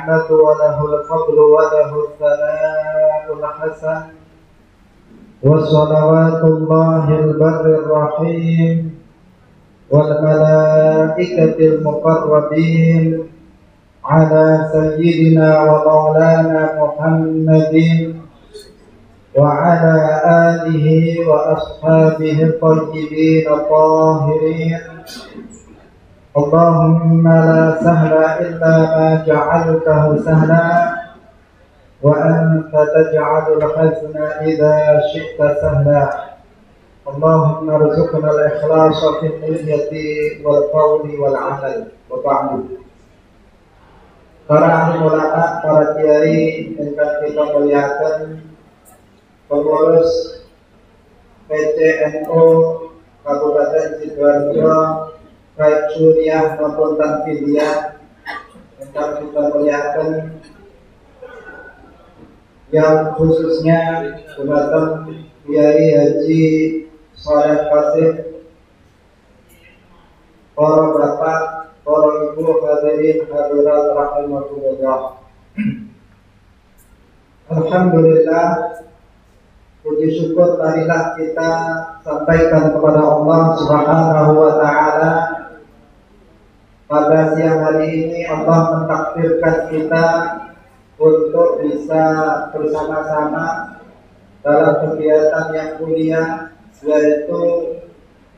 النعمة وله الفضل وله الثناء الحسن وصلوات الله البر الرحيم والملائكة المقربين على سيدنا ومولانا محمد وعلى آله وأصحابه الطيبين الطاهرين. اللهم لا سهل إلا ما جعلته سهلا وأنت تجعل الحزن إذا شئت سهلا. اللهم ارزقنا الإخلاص في النية والقول والعمل. وبعد. Para ahli ulama, para kiai ingkang kita muliakan, pengurus PCNU Kabupaten Sidoarjo, baik suriah maupun tanfidiyah, ingkang kita muliakan, yang khususnya Dumateng Kiai Haji Shaleh Qasim, para bapak, para ibu hadirin hadirat rahimakumullah. Alhamdulillah, puji syukur marilah kita sampaikan kepada Allah Subhanahu wa taala. Pada siang hari ini Allah mentakdirkan kita untuk bisa bersama-sama dalam kegiatan yang mulia, yaitu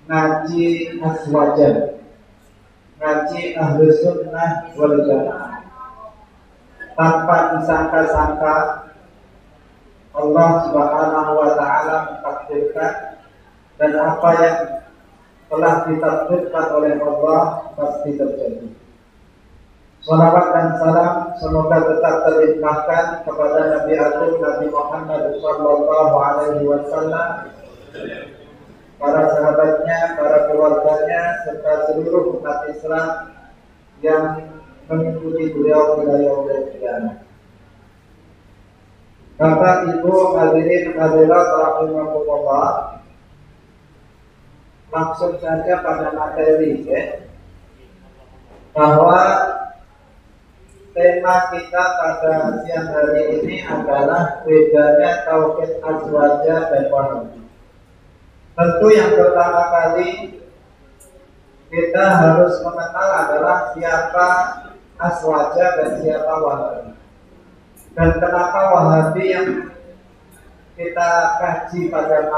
ngaji aswajan, ngaji ahlu sunnah wal jamaah. Tanpa disangka-sangka Allah Subhanahu wa taala mentakdirkan, dan apa yang telah ditakdirkan oleh Allah pasti terjadi. Salawat dan salam semoga tetap terlimpahkan kepada Nabi Agung Nabi Muhammad sallallahu alaihi wasallam, para sahabatnya, para keluarganya, serta seluruh umat Islam yang mengikuti beliau hingga yaumil qiyamah. Bapak, Ibu, hadirin hadirat rahimakumullah, langsung saja pada materi, bahwa tema kita pada siang hari ini adalah bedanya tauhid azwajah dan wahabi. Tentu yang pertama kali kita harus mengenal adalah siapa azwajah dan siapa wahabi. Dan kenapa wahabi yang kita kaji pada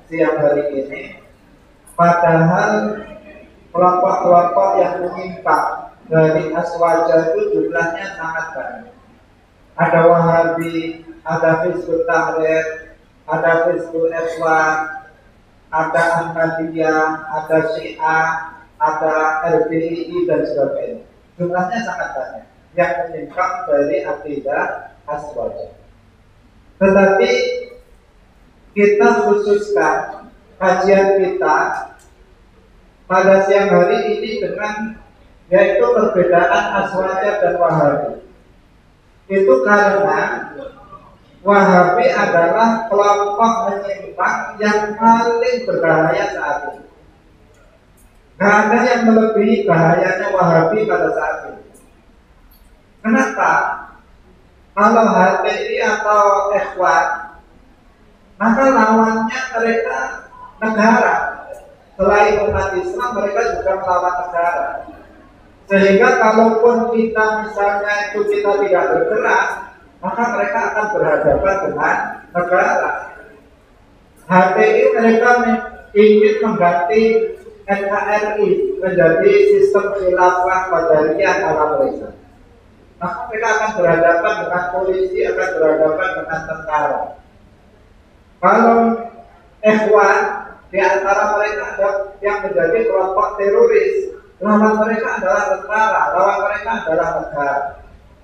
siang hari ini, padahal kelompok-kelompok yang menyimpang dari aswaja itu jumlahnya sangat banyak. Ada wahabi, ada Hizbut Tahrir, ada Hizbul Ikhwan, ada Ahmadiyah, ada Syiah, ada LBI dan sebagainya. Jumlahnya sangat banyak yang menyimpang dari akidah aswaja. Tetapi kita khususkan kajian kita pada siang hari ini dengan yaitu perbedaan aswaja dan wahabi. Itu karena wahabi adalah kelompok menyimpang yang paling berbahaya saat ini. Tidak ada yang melebihi bahayanya wahabi pada saat ini. Kenapa? Kalau HTI atau Ikhwan, maka lawannya mereka negara. Selain umat Islam, mereka juga melawan negara. Sehingga kalaupun kita misalnya itu kita tidak bergerak, maka mereka akan berhadapan dengan negara. HTI mereka ingin mengganti NKRI menjadi sistem khilafah qadariyah ala mereka. Maka mereka akan berhadapan dengan polisi, akan berhadapan dengan tentara. Kalau Ikhwan, di antara mereka ada yang menjadi kelompok teroris, lawan mereka adalah tentara, lawan mereka adalah negara.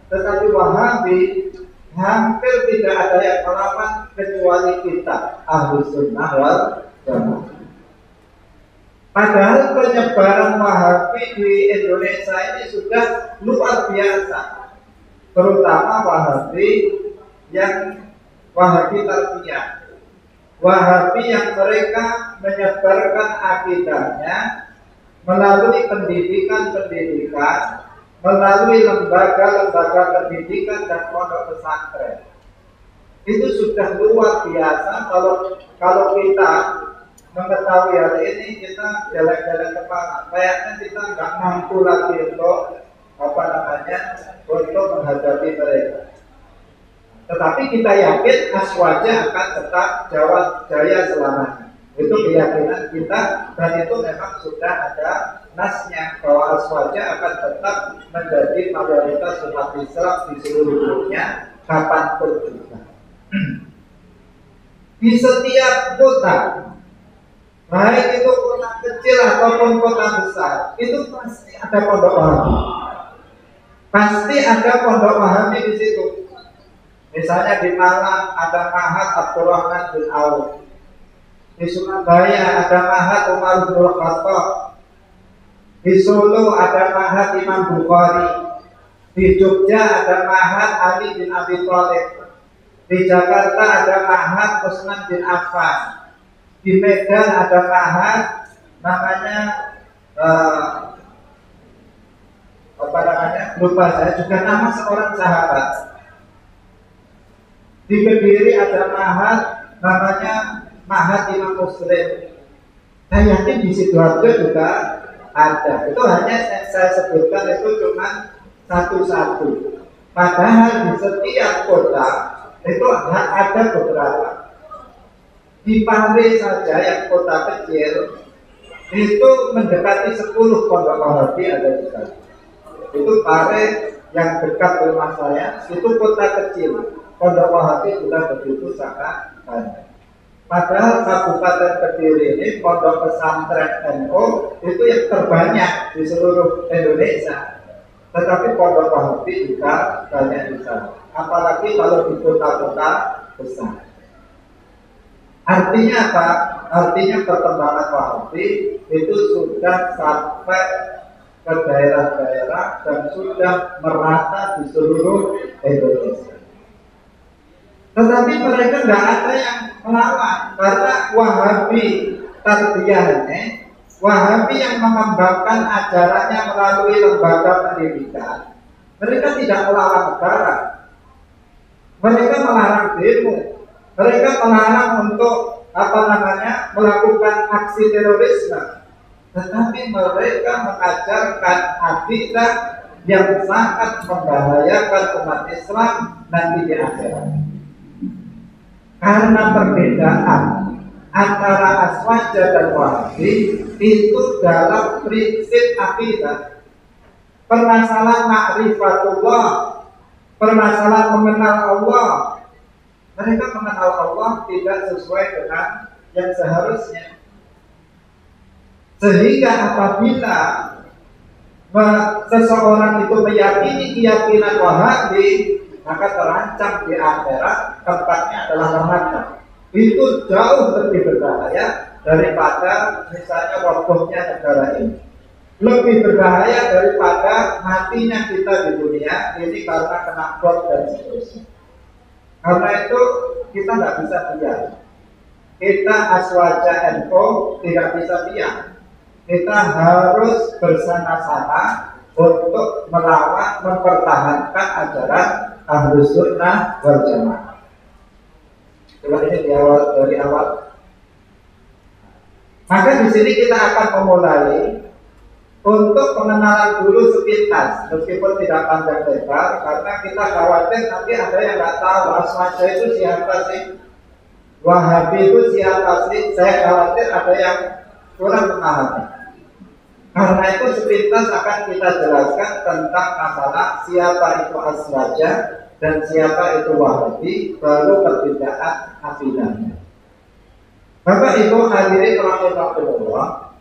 Tetapi Wahabi hampir tidak ada yang melawan kecuali kita, Ahlus Sunnah wal Jamaah. Padahal penyebaran Wahabi di Indonesia ini sudah luar biasa, terutama Wahabi yang Wahabi tarbiyah, Wahabi yang mereka menyebarkan akidahnya melalui pendidikan-pendidikan melalui lembaga-lembaga pendidikan dan pondok pesantren. Itu sudah luar biasa. Kalau kita mengetahui hal ini, kita jalan-jalan kepala. Kayaknya kita nggak mampu lagi untuk untuk menghadapi mereka. Tetapi kita yakin Aswaja akan tetap jaya selamanya. Itu keyakinan kita, dan itu memang sudah ada nasnya bahwa Aswaja akan tetap menjadi mayoritas umat Islam di seluruh dunia kapanpun juga. Di setiap kota, baik itu kota kecil ataupun kota besar, itu pasti ada pondok Wahabi. Pasti ada pondok Wahabi di situ. Misalnya di Malang ada Ma'had Abdurrahman bin Auf. Di Surabaya ada Ma'had Umar bin Khattab. Di Solo ada Ma'had Imam Bukhari. Di Jogja ada Ma'had Ali bin Abi Thalib. Di Jakarta ada Ma'had Utsman bin Affan. Di Medan ada Ma'had namanya lupa saya juga nama seorang sahabat. Di Kediri ada Ma'had namanya Ma'had Imam Muslim. Saya yakin di Sidoarjo juga ada. Itu hanya saya sebutkan itu cuma satu-satu. Padahal di setiap kota itu ada beberapa. Di Pare saja yang kota kecil itu mendekati 10 pondok Wahabi ada di sana. Itu Pare yang dekat rumah saya, itu kota kecil. Pondok Wahabi sudah begitu sangat banyak. Padahal Kabupaten Kediri ini pondok pesantren NU itu yang terbanyak di seluruh Indonesia. Tetapi pondok Wahabi juga banyak di sana. Apalagi kalau di kota-kota besar. Artinya apa? Artinya perkembangan Wahabi itu sudah sampai ke daerah-daerah dan sudah merata di seluruh Indonesia. Tetapi mereka nggak ada yang melawan, karena Wahabi tarbiyahnya, Wahabi yang mengembangkan ajarannya melalui lembaga pendidikan, mereka tidak melawan negara, mereka melarang demo, mereka melarang untuk melakukan aksi terorisme, tetapi mereka mengajarkan akidah yang sangat membahayakan umat Islam nanti di akhirat. Karena perbedaan antara Aswaja dan Wahabi itu dalam prinsip akidah. Permasalahan ma'rifatullah, permasalahan mengenal Allah. Mereka mengenal Allah tidak sesuai dengan yang seharusnya. Sehingga apabila seseorang itu meyakini keyakinan Wahabi, maka terancam di akhirat tempatnya adalah neraka. Itu jauh lebih berbahaya daripada misalnya robohnya negara ini. Lebih berbahaya daripada matinya kita di dunia ini karena kena bom dan seterusnya. Karena itu kita nggak bisa diam. Kita Aswaja NU tidak bisa diam. Kita harus bersama-sama untuk melawan, mempertahankan ajaran Ahlus Sunnah wal Jamaah. Coba ini dari awal. Maka di sini kita akan memulai untuk pengenalan dulu sepintas, meskipun tidak panjang lebar, karena kita khawatir nanti ada yang nggak tahu Aswaja itu siapa sih, Wahabi itu siapa sih. Saya khawatir ada yang kurang memahami. Karena itu sepintas akan kita jelaskan tentang masalah siapa itu Aswaja dan siapa itu Wahabi, baru perbedaan akidahnya. Bapak Ibu hadirin rahimakumullah,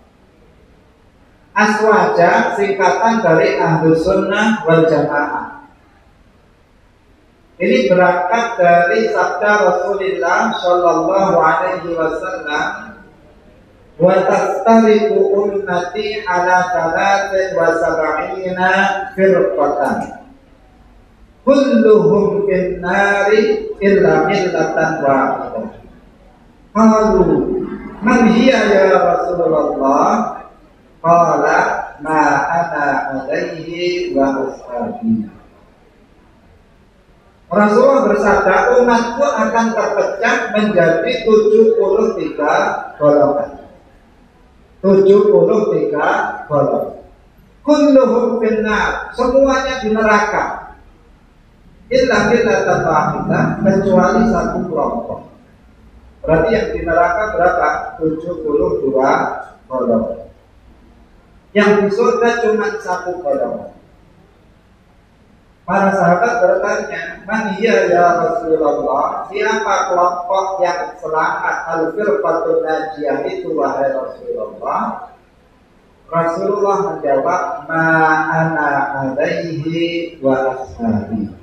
Aswaja singkatan dari Ahlus Sunnah wal Jamaah. Ini berangkat dari sabda Rasulullah Shallallahu Alaihi Wasallam, wa tastariqu ummati ala 73 firqatan kulluhum fin nari illa millatan wahidah. Qalu man hiya ya Rasulullah? Qala ma ana alaihi wa Rasulullah bersabda, umatku akan terpecah menjadi 73 golongan. 73 golongan. Kulluhum finnar, semuanya di neraka. Illa millatan wahidah, kecuali satu kelompok. Berarti yang di neraka berapa? 72 golongan. Yang di surga cuma satu golongan. Para sahabat bertanya, "Man hiya ya Rasulullah?" Siapa kelompok yang selamat, al-firqatun najiyah itu wahai Rasulullah? Rasulullah menjawab, "Ma ana alaihi wa ashabi."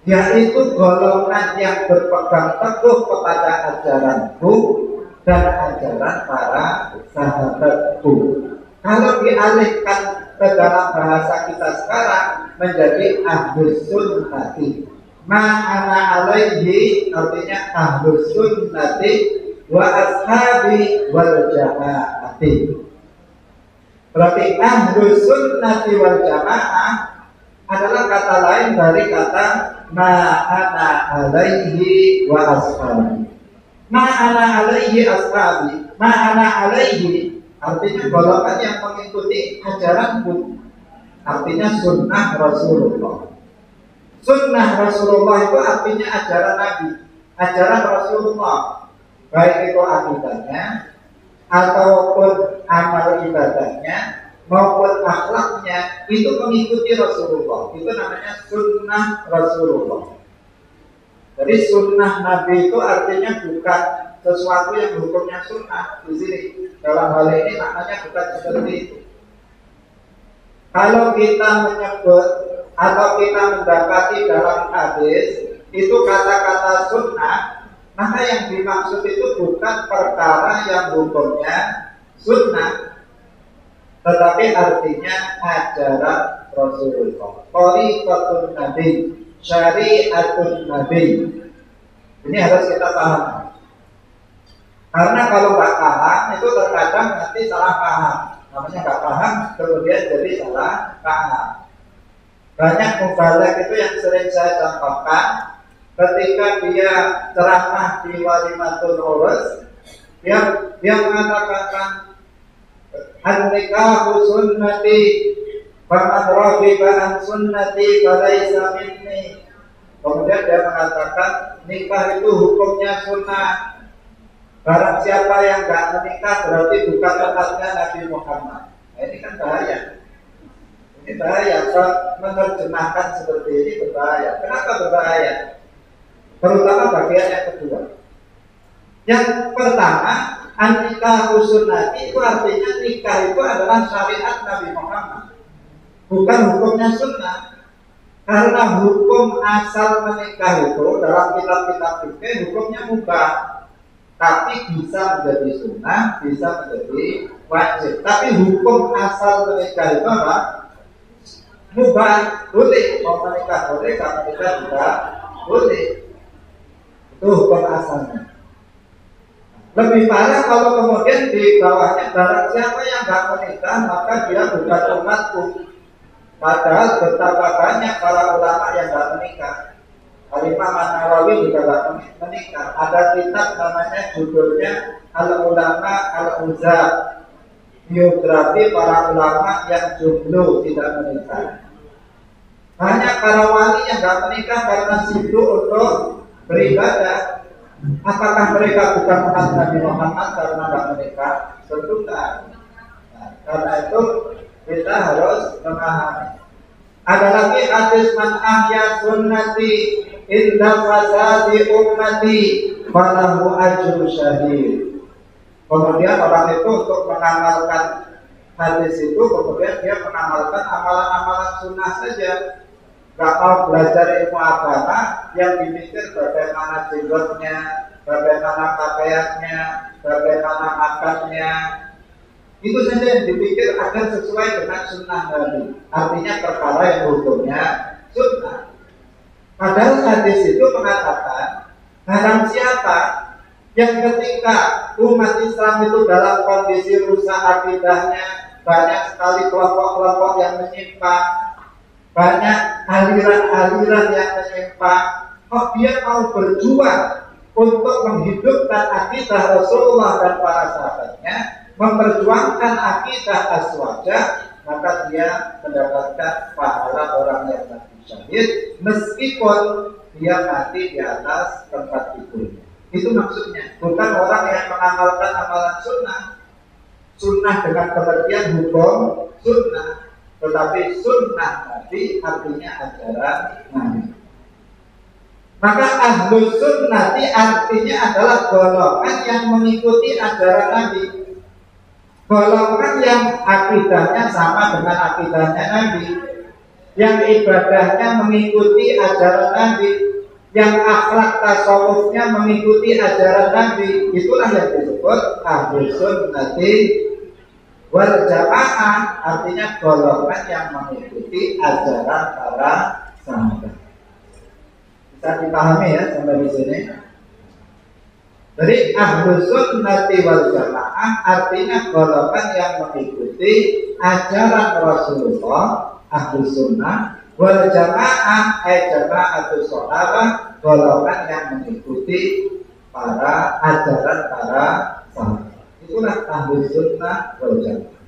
Yaitu golongan yang berpegang teguh kepada ajaranku dan ajaran para sahabatku. Kalau dialihkan ke dalam bahasa kita sekarang menjadi ahlus sunnati. Ma'ana alaihi artinya ahlus sunnati wa ashabi wal jamaati. Berarti ahlus sunnati wal jamaah adalah kata lain dari kata ma'ana alaihi wa ashabi. Ma'ana alaihi ashabi. Ma'ana alaihi artinya golongan yang mengikuti ajaranku. Artinya sunnah Rasulullah. Sunnah Rasulullah itu artinya ajaran Nabi, ajaran Rasulullah, baik itu akidahnya ataupun amal ibadahnya maupun akhlaknya, itu mengikuti Rasulullah. Itu namanya sunnah Rasulullah. Jadi sunnah Nabi itu artinya bukan sesuatu yang hukumnya sunnah. Di sini dalam hal ini maknanya bukan seperti itu. Kalau kita menyebut atau kita mendapati dalam hadis itu kata-kata sunnah, maka yang dimaksud itu bukan perkara yang hukumnya sunnah, tetapi artinya ajaran Rasulullah. Thariqatun Nabi, syariatun Nabi. Ini harus kita paham. Karena kalau nggak paham itu terkadang nanti salah paham. Namanya nggak paham, kemudian jadi salah paham. Banyak mubalek itu yang sering saya contohkan, ketika dia ceramah di Walimatul Urus, dia mengatakan an-nikahu sunnati faman raghiba an sunnati falaysa minni. Kemudian dia mengatakan nikah itu hukumnya sunnah. Barang siapa yang nggak menikah berarti bukan umatnya Nabi Muhammad. Nah, ini kan bahaya. Ini bahaya. Menerjemahkan seperti ini berbahaya. Kenapa berbahaya? Terutama bagian yang kedua. Yang pertama, an-nikahu sunnati itu artinya nikah itu adalah syariat Nabi Muhammad, bukan hukumnya sunnah. Karena hukum asal menikah itu dalam kitab-kitab fikih hukumnya mubah. Tapi bisa menjadi sunnah, bisa menjadi wajib. Tapi hukum asal menikah itu apa? Mubah, boleh. Mau menikah boleh, kalau menikah juga boleh. Itu hukum asalnya. Lebih parah kalau kemudian di bawahnya barang siapa yang nggak menikah maka dia bukan umatku. Padahal betapa banyak para ulama yang nggak menikah. Al-Imam An-Nawawi juga gak menikah. Ada kitab namanya judulnya Al-Ulama Al-Uzab, biografi para ulama yang jomblo tidak menikah. Banyak para wali yang gak menikah karena sibuk untuk beribadah. Apakah mereka bukan umat Nabi Muhammad karena gak menikah? Tentu tidak. Nah, karena itu kita harus memahami. Ada lagi hadis man ahya sunnati inda fasadi ummati falahu ajru syahid. Kemudian orang itu untuk mengamalkan hadis itu, kemudian dia mengamalkan amalan-amalan sunnah saja. Gak mau belajar ilmu agama yang dimikir bagaimana jenggotnya, bagaimana pakaiannya, bagaimana makannya. Itu saja yang dipikir agar sesuai dengan sunnah Nabi. Artinya perkara yang hukumnya sunnah. Padahal hadis itu mengatakan barang siapa yang ketika umat Islam itu dalam kondisi rusak akidahnya, banyak sekali kelompok-kelompok yang menyimpang, banyak aliran-aliran yang menyimpang, kok dia mau berjuang untuk menghidupkan akidah Rasulullah dan para sahabatnya, memperjuangkan akidah azwajah, maka dia mendapatkan pahala orang yang mati syahid meskipun dia mati di atas tempat tidur. Itu maksudnya, bukan orang yang mengamalkan amalan sunnah dengan pengertian hukum sunnah, tetapi sunnah Nabi artinya ajaran Nabi. Maka ahlus sunnati artinya adalah golongan yang mengikuti ajaran Nabi, golongan yang akidahnya sama dengan akidahnya Nabi, yang ibadahnya mengikuti ajaran Nabi, yang akhlak tasawufnya mengikuti ajaran Nabi. Itulah yang disebut ahlus sunnati wal jamaah, artinya golongan yang mengikuti ajaran para sahabat. Bisa dipahami ya sampai di sini. Jadi ahlus sunnati wal jamaah artinya golongan yang mengikuti ajaran Rasulullah, ahlus sunnah, wal jamaah jamaatus sahabat, golongan yang mengikuti para ajaran para sahabat. Itulah ahlus sunnah wal jamaah.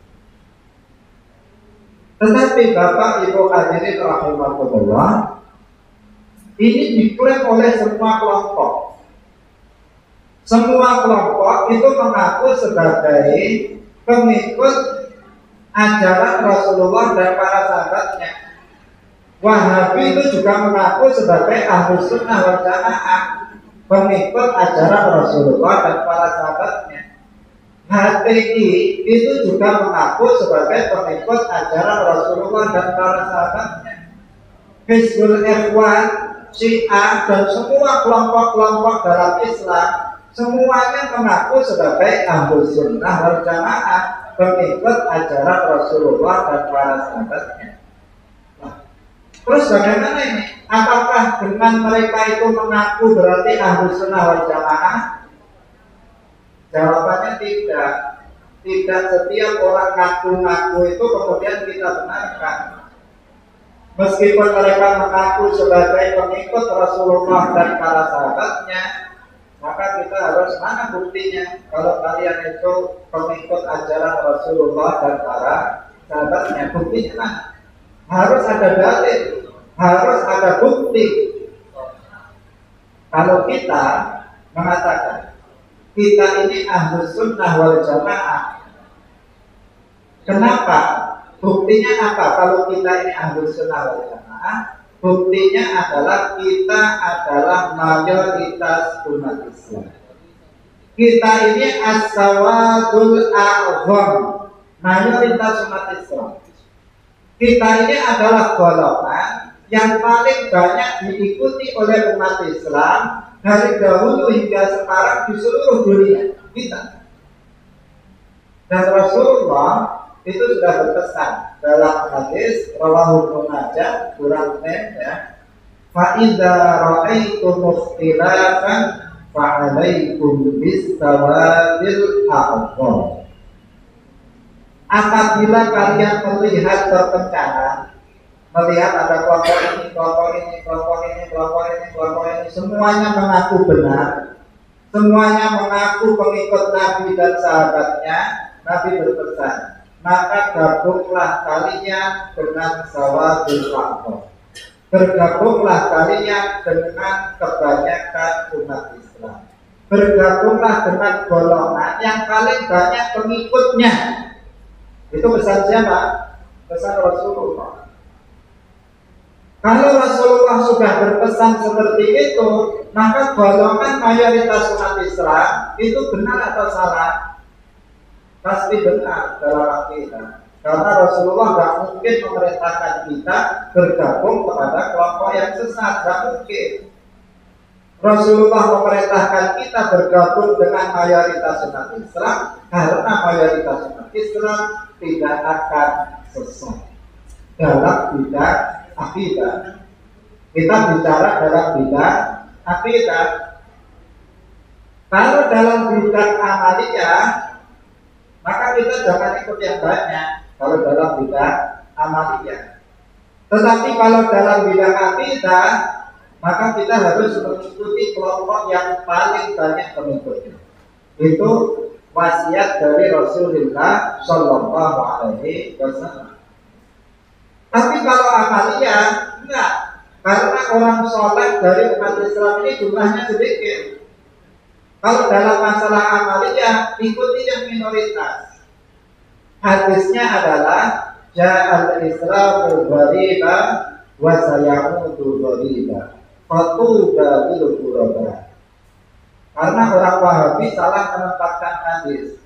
Tetapi Bapak Ibu hadirin rahimakumullah, ini diklaim oleh semua kelompok. Semua kelompok itu mengaku sebagai pengikut ajaran Rasulullah dan para sahabatnya. Wahabi itu juga mengaku sebagai ahlus sunnah wal jamaah, pengikut ajaran Rasulullah dan para sahabatnya. HTI itu juga mengaku sebagai pengikut ajaran Rasulullah dan para sahabatnya. Hizbul Ikhwan, Syiah, dan semua kelompok-kelompok dalam Islam semuanya mengaku sebagai ahlus sunnah wal jamaah, pengikut ajaran Rasulullah dan para sahabatnya. Terus bagaimana ini? Apakah dengan mereka itu mengaku berarti ahlus sunnah wal jamaah? Jawabannya tidak. Tidak setiap orang ngaku-ngaku itu kemudian kita benarkan. Meskipun mereka mengaku sebagai pengikut Rasulullah dan para sahabatnya, maka kita harus mana buktinya kalau kalian itu pengikut ajaran Rasulullah dan para sahabatnya? Buktinya mana? Harus ada dalil, harus ada bukti. Kalau kita mengatakan kita ini ahlus sunnah wal jamaah, kenapa? Buktinya apa kalau kita ini ahlus sunnah wal jamaah? Buktinya adalah kita adalah mayoritas umat Islam. Kita ini as-sawadul a'zam, mayoritas umat Islam. Kita ini adalah golongan yang paling banyak diikuti oleh umat Islam dari dahulu hingga sekarang di seluruh dunia. Kita. Dan Rasulullah itu sudah berpesan dalam hadis rawahu Ibnu Majah kurang ya, fa idza ra'aitum ikhtilafan fa 'alaikum bis-sawadil a'zam. Apabila kalian melihat perpecahan, melihat ada kelompok ini, kelompok ini, kelompok ini, kelompok ini, kelompok ini, semuanya mengaku benar, semuanya mengaku pengikut Nabi dan sahabatnya, Nabi berpesan, maka gabunglah kalian dengan sawadul a'zam. Bergabunglah kalian dengan kebanyakan umat Islam. Bergabunglah dengan golongan yang paling banyak pengikutnya. Itu pesan siapa? Pesan Rasulullah. Kalau Rasulullah sudah berpesan seperti itu, maka golongan mayoritas umat Islam itu benar atau salah? Pasti benar dalam akidah. Karena Rasulullah tidak mungkin memerintahkan kita bergabung kepada kelompok yang sesat, tidak mungkin. Rasulullah memerintahkan kita bergabung dengan mayoritas umat Islam karena mayoritas umat Islam tidak akan sesat dalam bidang akidah. Kita bicara dalam bidang akidah. Kalau dalam bidang amaliyah, maka kita jangan ikut yang banyak. Kalau dalam bidang amaliyah, Tetapi kalau dalam bidang akidah, maka kita harus mengikuti kelompok yang paling banyak pengikutnya. Itu wasiat dari Rasulullah Shallallahu Alaihi Wasallam. Tapi kalau amaliyah enggak, karena orang soleh dari umat Islam ini jumlahnya sedikit. Kalau dalam masalah amaliyah, ikuti yang minoritas. Hadisnya adalah ja'al islamu ghariba wa sayamutu ghariba fatuba lil ghuraba. Karena orang Wahabi salah menempatkan hadis.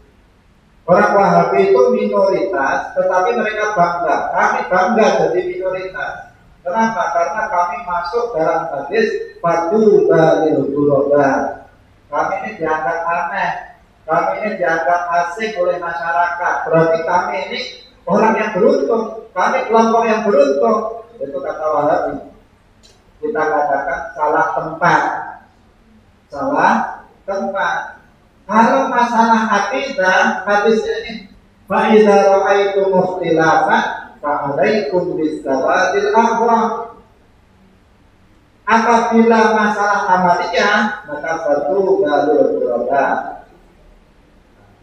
Orang Wahabi itu minoritas, tetapi mereka bangga. Kami bangga jadi minoritas. Kenapa? Karena kami masuk dalam hadis fatuba lil ghuraba. Kami ini dianggap aneh, kami ini dianggap asing oleh masyarakat. Berarti kami ini orang yang beruntung, kami kelompok yang beruntung. Itu kata Wahabi. Kita katakan salah tempat. Salah tempat. Kalau masalah akidah, hadis ini fa idza ra'aitum ikhtilafan fa 'alaikum bis-sawadil ahwa. Apabila masalah amaliyah, maka satu baru berubah.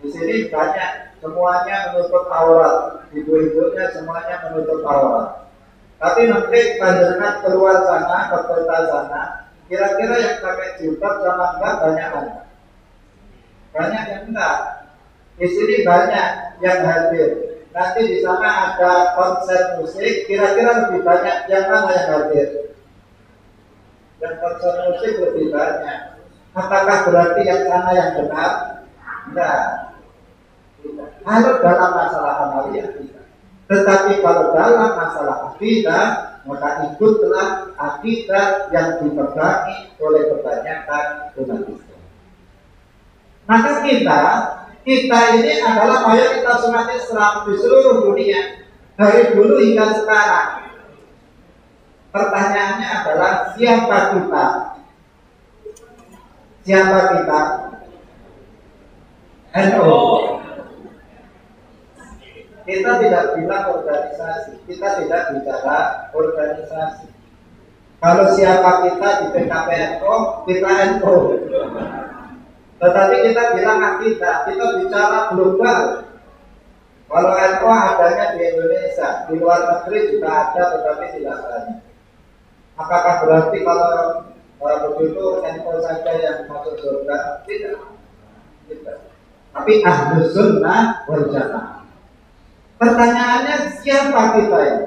Di sini banyak, semuanya menutup aurat, ibu-ibunya semuanya menutup aurat. Tapi nanti panjenengan keluar sana, ke kota sana, kira-kira yang pakai jilbab sama enggak banyak mana? Banyak yang enggak. Di sini banyak yang hadir. Nanti di sana ada konser musik, kira-kira lebih banyak yang mana yang hadir? Yang konser musik lebih banyak. Apakah berarti yang sana yang benar? Enggak. Kalau dalam masalah amaliyah tidak. Tetapi kalau dalam masalah akidah, maka ikutlah akidah yang dipegangi oleh kebanyakan umat Islam. Maka kita ini adalah mayoritas umat Islam di seluruh dunia dari dulu hingga sekarang. Pertanyaannya adalah siapa kita? Siapa kita? NU. Kita tidak bilang organisasi, kita tidak bicara organisasi. Kalau siapa kita di PKPNU, kita NU. Tetapi kita bilang akidah, kita bicara global. Kalau NU adanya di Indonesia, di luar negeri juga ada, tetapi tidak banyak. Apakah berarti kalau begitu NU saja yang masuk surga? Tidak. Tapi Ahlus Sunnah wal Jamaah. Pertanyaannya siapa kita ini?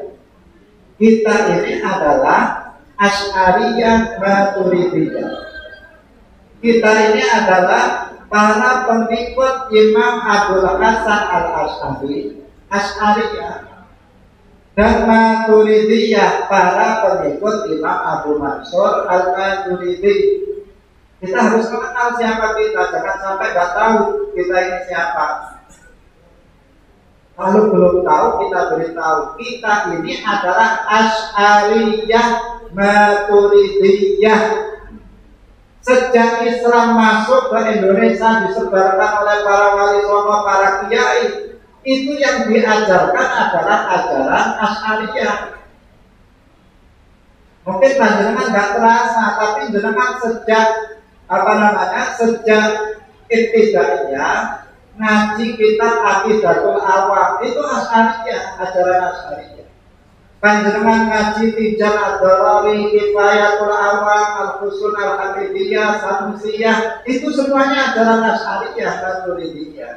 Kita ini adalah Asy'ariyah Maturidiyah. Kita ini adalah para pengikut Imam Abdul Hasan Al-Asy'ari, Asy'ariyah, dan Maturidiyah, para pengikut Imam Abu Mansur Al-Maturidi. Kita harus mengenal siapa kita, jangan sampai nggak tahu kita ini siapa. Kalau belum tahu, kita beritahu kita ini adalah Asy'ariyah Maturidiyah. Sejak Islam masuk ke Indonesia, disebarkan oleh para wali songo, para kiai, itu yang diajarkan adalah ajaran Asy'ariyah. Mungkin panjenengan nggak terasa, tapi jenengan sejak sejak ibtidaiyah ngaji kitab Aqidatul Awam, itu Asy'ariyah, ajaran Asy'ariyah. Panjenengan ngaji Tijal Ad-Darari, Kifayatul Awam, Al-Husun Al-Hamidiyah, Sanusiyah, itu semuanya ajaran Asy'ariyah, Maturidiyah.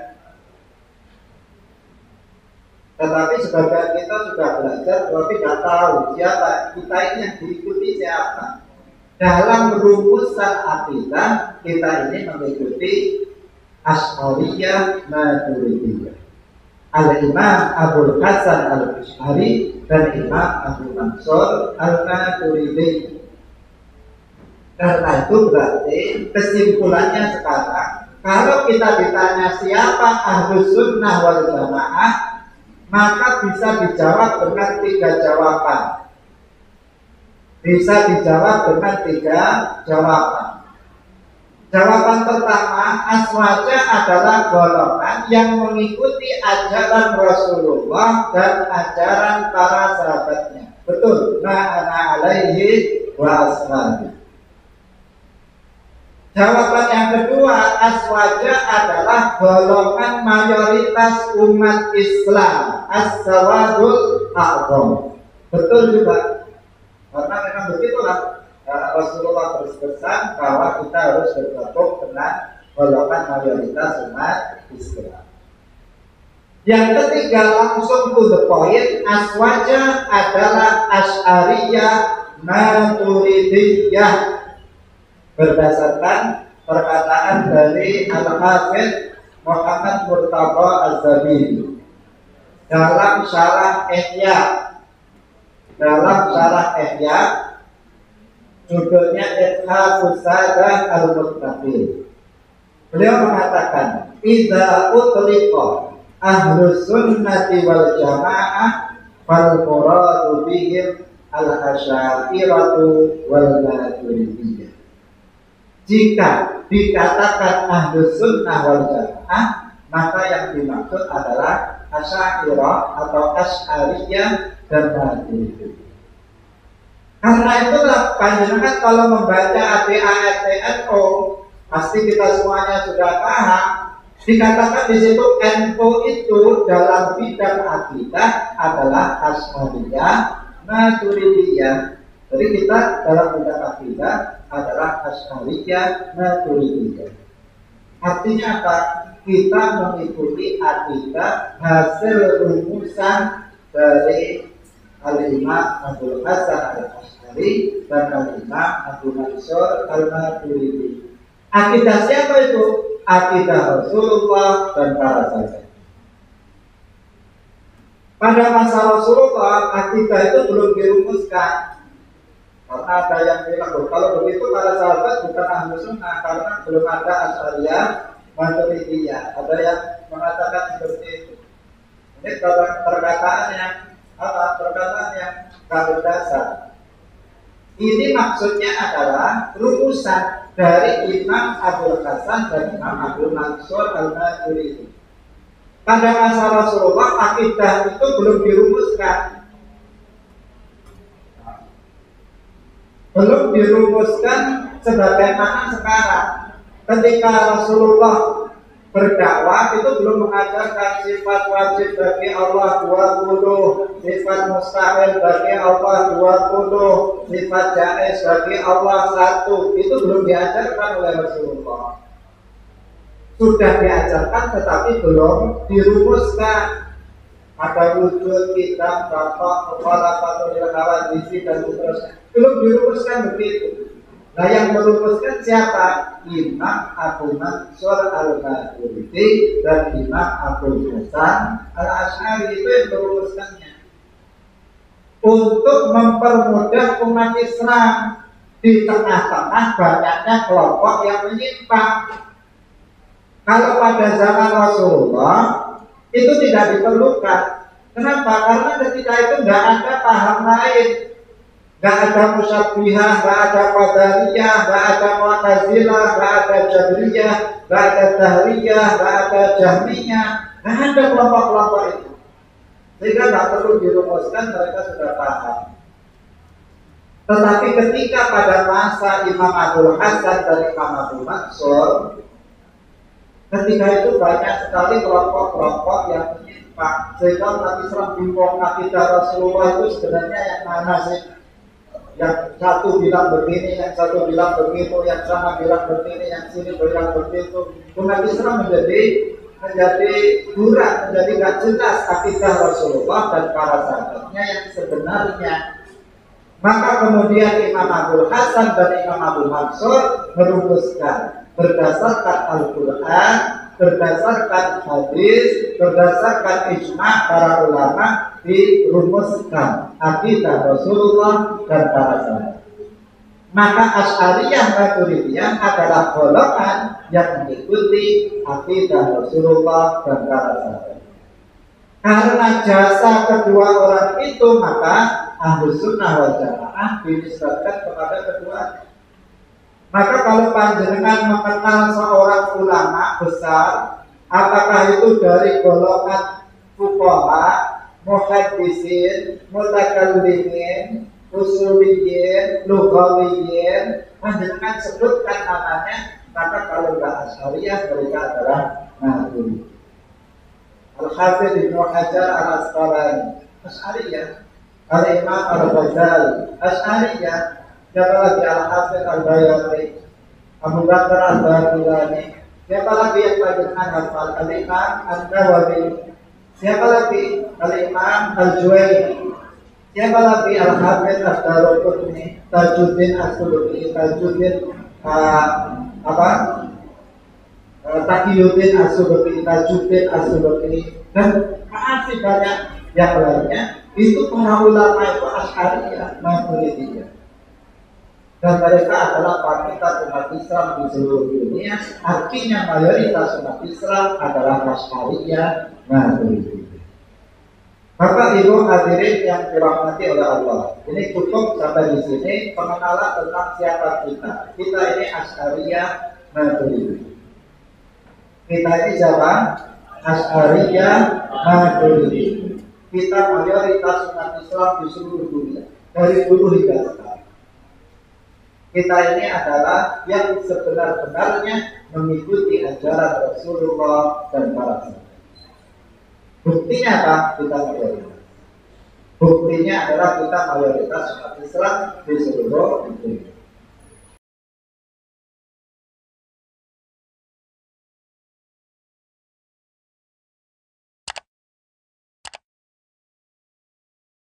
Tetapi sebagian kita sudah belajar, tapi tidak tahu siapa kita ini, yang diikuti siapa. Dalam rumusan akidah, kita ini mengikuti Asy'ariyah Maturidiyah. Al-Imam Abdul Hasan Al-Asy'ari dan Imam Abu Mansur Al-Maturidi. Karena itu berarti kesimpulannya sekarang, kalau kita ditanya siapa Ahlus Sunnah wal Jamaah, maka bisa dijawab dengan 3 jawaban. Bisa dijawab dengan 3 jawaban. Jawaban pertama, aswaja adalah golongan yang mengikuti ajaran Rasulullah dan ajaran para sahabatnya. Betul, ma'ana alaihi wa ashabi. Jawaban yang kedua, aswaja adalah golongan mayoritas umat Islam, as-sawadul a'zam. Betul juga, karena memang begitulah. Rasulullah berpesan bahwa kita harus bergabung dengan golongan mayoritas umat Islam. Yang ketiga, langsung to the point, aswaja adalah Asy'ariyah Maturidiyah berdasarkan perkataan dari Al-Hafidz Muhammad Murtadha Az-Zabidi dalam syarah Ihya. Judulnya Ithafus Sadah Al-Muttaqin. Beliau mengatakan, idza utliqa ahlus sunnati wal jamaah fal muradu bihim al-asy'ariyatu wal maturidiyah. Jika dikatakan ahlus sunnah wal jamaah, maka yang dimaksud adalah asy'ariyah atau asy'ariyah dan maturidiyah. Karena itulah panjenengan kalau membaca ADART-NO, pasti kita semuanya sudah paham. Dikatakan di situ NO itu dalam bidang akidah adalah Asy'ariyah Maturidiyah. Jadi kita dalam bidang akidah adalah Asy'ariyah Maturidiyah. Artinya apa? Kita mengikuti akidah hasil rumusan dari Al-Imam Abul Hasan Al-Asy'ari dan Al-Imam Abu Mansur Al-Maturidi. Akidah siapa itu? Akidah Rasulullah dan para sahabat. Pada masa Rasulullah, akidah itu belum dirumuskan. Karena ada yang bilang, kalau begitu para sahabat bukan ahlu sunnah, karena belum ada Asy'ariyah Maturidiyah. Ada yang mengatakan seperti itu. Ini perkataan yang kalau dasar. Ini maksudnya adalah rumusan dari Imam Abul Hasan dan Imam Abu Mansur Al-Maturidi. Pada masa Rasulullah, akidah itu belum dirumuskan. Belum dirumuskan sebagaimana sekarang. Ketika Rasulullah berdakwah itu belum mengajarkan sifat wajib bagi Allah 20, sifat mustahil bagi Allah 20, sifat jaiz bagi Allah 1. Itu belum diajarkan oleh Rasulullah. Sudah diajarkan tetapi belum dirumuskan. Ada wujud, kitab, bapak, kepala, patul, hawadisi dan seterusnya. Belum dirumuskan begitu. Nah, yang merumuskan siapa? Imam Abu Mansur Al-Maturidi dan Imam Abu Hasan Al-Asy'ari, itu yang merumuskannya. Untuk mempermudah umat Islam di tengah-tengah banyaknya kelompok yang menyimpang. Kalau pada zaman Rasulullah itu tidak diperlukan. Kenapa? Karena ketika itu tidak ada paham lain. Gak ada musyabbihah, gak ada qadariyah, gak ada mu'tazilah, gak ada jabriyah, gak ada dahriyah, gak ada jahmiyah, gak ada kelompok-kelompok itu. Sehingga gak perlu dirumuskan, mereka sudah paham. Tetapi ketika pada masa Imam Abul Hasan dan Imam Abu Mansur, ketika itu banyak sekali kelompok-kelompok yang menyimpang, sehingga umat Islam bingung akidah Rasulullah itu sebenarnya yang mana sih? Yang satu bilang begini, yang satu bilang begitu, yang sana bilang begini, yang sini bilang begitu. Umat Islam menjadi buram, menjadi gak jelas akidah Rasulullah dan para sahabatnya yang sebenarnya. Maka kemudian Imam Abul Hasan dan Imam Abu Mansur merumuskan berdasarkan Al-Quran, berdasarkan hadis, berdasarkan ijma' para ulama, dirumuskan akidah Rasulullah dan para sahabat. Maka Asy'ariyah Maturidiyah adalah golongan yang mengikuti akidah Rasulullah dan para sahabat. Karena jasa kedua orang itu, maka Ahlus Sunnah wal Jamaah dinisbatkan kepada keduanya. Maka kalau panjenengan mengenal seorang ulama besar, apakah itu dari golongan fuqaha, muhaddisin, mutakallimin, usuliyin, lughawiyin, panjenengan sebutkan namanya, maka kalau nggak Asy'ariyah mereka adalah Maturidi. Al-Hafidz Ibnu Hajar Al-Asqalani Asy'ariyah, Al-Imam Al-Ghazali Asy'ariyah, siapa lagi Al-Hafidz Al-Bayhaqi, Abu Bakar Al-Baqillani, siapa lagi yang panjenengan hafal? Al-Imam An-Nawawi, siapa lagi? Al-Imam Al-Juwayni, siapa lagi? Al-Hafidz Ad-Daruqutni, Tajuddin As-Suluki, Tajuddin Taqiyuddin As-Subki, Tajuddin As-Subki, dan masih banyak yang lainnya. Itu para ulama itu Asy'ariyah, Maturidiyah, dan mereka adalah panutan umat Islam di seluruh dunia. Artinya mayoritas umat Islam adalah Asy'ariyah, Maturidiyah. Maka ibu hadirin yang dirahmati oleh Allah, ini cukup sampai di sini pengenalan tentang siapa kita. Kita ini Asy'ariyah, Maturidiyah. Kita ini siapa? Asy'ariyah, Maturidiyah. Kita mayoritas umat Islam di seluruh dunia, dari dulu hingga sekarang. Kita ini adalah yang sebenar-benarnya mengikuti ajaran Rasulullah dan para sahabat. Buktinya apa? Kita mayoritas. Buktinya adalah kita mayoritas umat Islam di seluruh dunia.